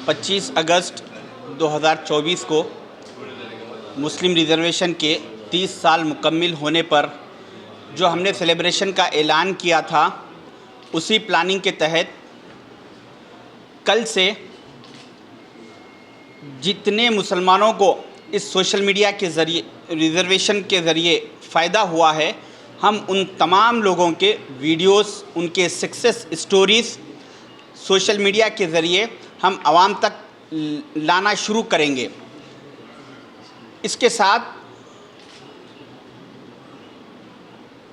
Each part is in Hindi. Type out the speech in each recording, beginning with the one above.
25 अगस्त 2024 को मुस्लिम रिज़र्वेशन के 30 साल मुकम्मिल होने पर जो हमने सेलिब्रेशन का ऐलान किया था, उसी प्लानिंग के तहत कल से जितने मुसलमानों को इस सोशल मीडिया के ज़रिए रिज़र्वेशन के ज़रिए फ़ायदा हुआ है, हम उन तमाम लोगों के वीडियोस, उनके सक्सेस स्टोरीज़ सोशल मीडिया के ज़रिए हम आवाम तक लाना शुरू करेंगे। इसके साथ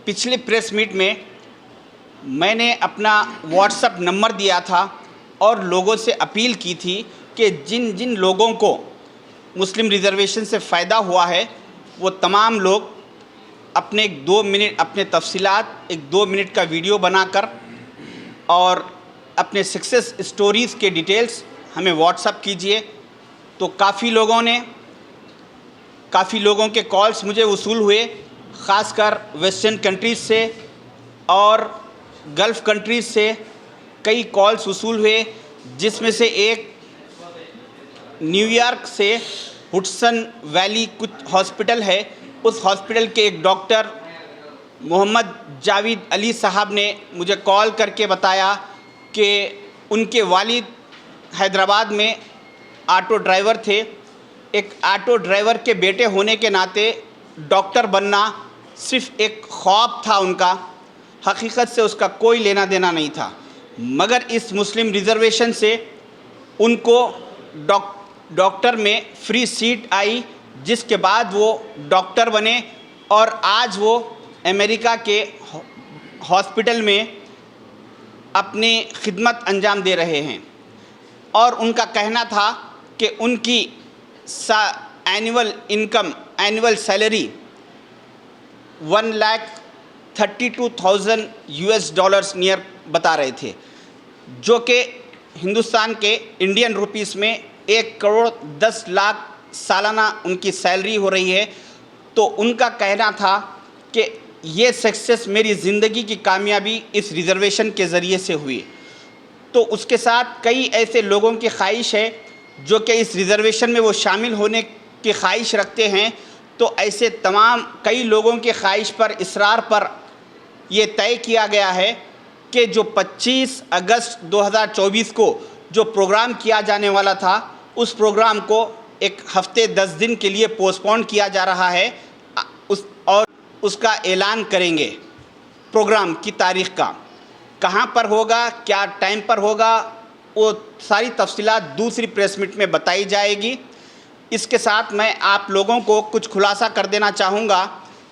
पिछले प्रेस मीट में मैंने अपना व्हाट्सएप नंबर दिया था और लोगों से अपील की थी कि जिन जिन लोगों को मुस्लिम रिज़र्वेशन से फ़ायदा हुआ है, वो तमाम लोग अपने 2 मिनट अपने तफसीलात 2 मिनट का वीडियो बनाकर और अपने सक्सेस स्टोरीज़ के डिटेल्स हमें व्हाट्सएप कीजिए। तो काफ़ी लोगों के कॉल्स मुझे वसूल हुए, ख़ासकर वेस्टर्न कंट्रीज़ से और गल्फ़ कंट्रीज़ से कई कॉल्स वसूल हुए, जिसमें से एक न्यूयॉर्क से हुडसन वैली कुछ हॉस्पिटल है, उस हॉस्पिटल के एक डॉक्टर मोहम्मद जावेद अली साहब ने मुझे कॉल करके बताया कि उनके वालिद हैदराबाद में ऑटो ड्राइवर थे। एक ऑटो ड्राइवर के बेटे होने के नाते डॉक्टर बनना सिर्फ़ एक ख्वाब था उनका, हकीकत से उसका कोई लेना देना नहीं था। मगर इस मुस्लिम रिज़र्वेशन से उनको डॉक्टर में फ्री सीट आई, जिसके बाद वो डॉक्टर बने और आज वो अमेरिका के हॉस्पिटल में अपनी खिदमत अंजाम दे रहे हैं। और उनका कहना था कि उनकी एनुअल सैलरी $1,32,000 नियर बता रहे थे, जो कि हिंदुस्तान के इंडियन रुपीस में 1,10,00,000 सालाना उनकी सैलरी हो रही है। तो उनका कहना था कि ये सक्सेस मेरी ज़िंदगी की कामयाबी इस रिज़र्वेशन के ज़रिए से हुई। तो उसके साथ कई ऐसे लोगों की ख्वाहिश है जो कि इस रिज़र्वेशन में वो शामिल होने की ख्वाहिश रखते हैं। तो ऐसे तमाम कई लोगों की ख्वाहिश पर, इसरार पर ये तय किया गया है कि जो 25 अगस्त 2024 को जो प्रोग्राम किया जाने वाला था, उस प्रोग्राम को एक हफ़्ते 10 दिन के लिए पोस्टपोन किया जा रहा है। और उसका ऐलान करेंगे प्रोग्राम की तारीख़ का, कहाँ पर होगा, क्या टाइम पर होगा, वो सारी तफसीलात दूसरी प्रेस मीट में बताई जाएगी। इसके साथ मैं आप लोगों को कुछ खुलासा कर देना चाहूँगा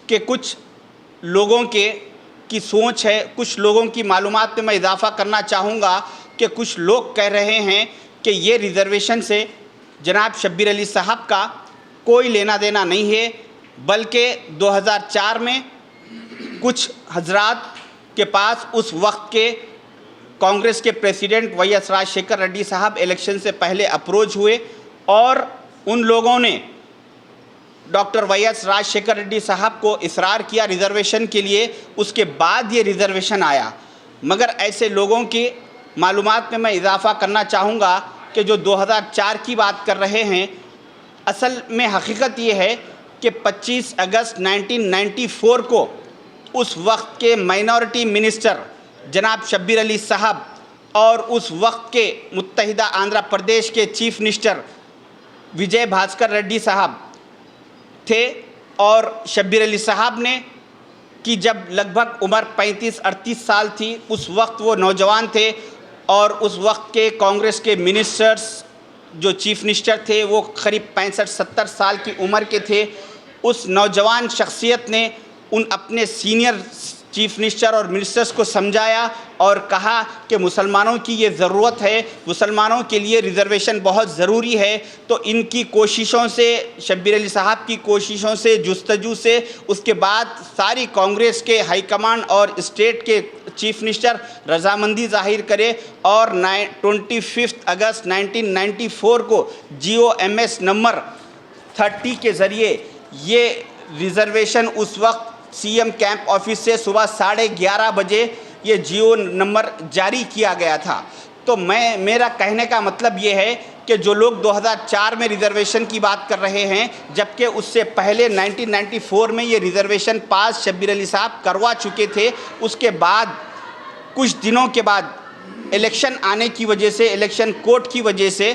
कि कुछ लोगों की सोच है, कुछ लोगों की मालूमात में मैं इजाफ़ा करना चाहूँगा कि कुछ लोग कह रहे हैं कि ये रिज़र्वेशन से जनाब शब्बीर अली साहब का कोई लेना देना नहीं है, बल्कि 2004 में कुछ हजरात के पास उस वक्त के कांग्रेस के प्रेसिडेंट वाई.एस. राजशेखर रेड्डी साहब इलेक्शन से पहले अप्रोच हुए और उन लोगों ने डॉक्टर वाई.एस. राजशेखर रेड्डी साहब को इसरार किया रिज़र्वेशन के लिए। उसके बाद ये रिज़र्वेशन आया। मगर ऐसे लोगों की मालूमात में मैं इजाफ़ा करना चाहूँगा कि जो 2004 की बात कर रहे हैं, असल में हकीकत ये है कि 25 अगस्त 1994 को उस वक्त के माइनॉरिटी मिनिस्टर जनाब शब्बीर अली साहब और उस वक्त के मुत्तहिदा आंध्र प्रदेश के चीफ मिनिस्टर विजय भास्कर रेड्डी साहब थे। और शब्बीर अली साहब ने कि जब लगभग उम्र 35-38 साल थी, उस वक्त वो नौजवान थे और उस वक्त के कांग्रेस के मिनिस्टर्स जो चीफ मिनिस्टर थे वो करीब 65-70 साल की उम्र के थे। उस नौजवान शख्सियत ने उन अपने सीनियर चीफ मिनिस्टर और मिनिस्टर्स को समझाया और कहा कि मुसलमानों की ये ज़रूरत है, मुसलमानों के लिए रिज़र्वेशन बहुत ज़रूरी है। तो इनकी कोशिशों से, शब्बीर अली साहब की कोशिशों से, जुस्तजू से, उसके बाद सारी कांग्रेस के हाईकमान और स्टेट के चीफ मिनिस्टर रजामंदी ज़ाहिर करे और 25 अगस्त 1994 को GOMS नंबर 30 के ज़रिए ये रिज़र्वेशन उस वक्त CM कैंप ऑफिस से सुबह 11:30 बजे ये GO नंबर जारी किया गया था। तो मेरा कहने का मतलब ये है कि जो लोग 2004 में रिजर्वेशन की बात कर रहे हैं, जबकि उससे पहले 1994 में ये रिजर्वेशन पास शब्बीर अली साहब करवा चुके थे। उसके बाद कुछ दिनों के बाद इलेक्शन आने की वजह से, इलेक्शन कोड की वजह से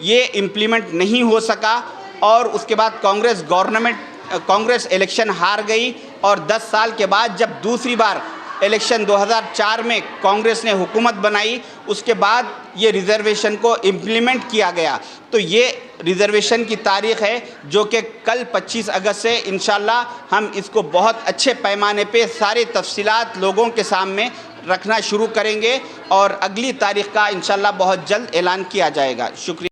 ये इम्प्लीमेंट नहीं हो सका और उसके बाद कांग्रेस इलेक्शन हार गई और 10 साल के बाद जब दूसरी बार इलेक्शन 2004 में कांग्रेस ने हुकूमत बनाई, उसके बाद ये रिज़र्वेशन को इम्प्लीमेंट किया गया। तो ये रिज़र्वेशन की तारीख़ है जो कि कल 25 अगस्त से इंशाल्लाह हम इसको बहुत अच्छे पैमाने पे सारे तफसीलात लोगों के सामने रखना शुरू करेंगे और अगली तारीख़ का इंशाल्लाह बहुत जल्द ऐलान किया जाएगा। शुक्रिया।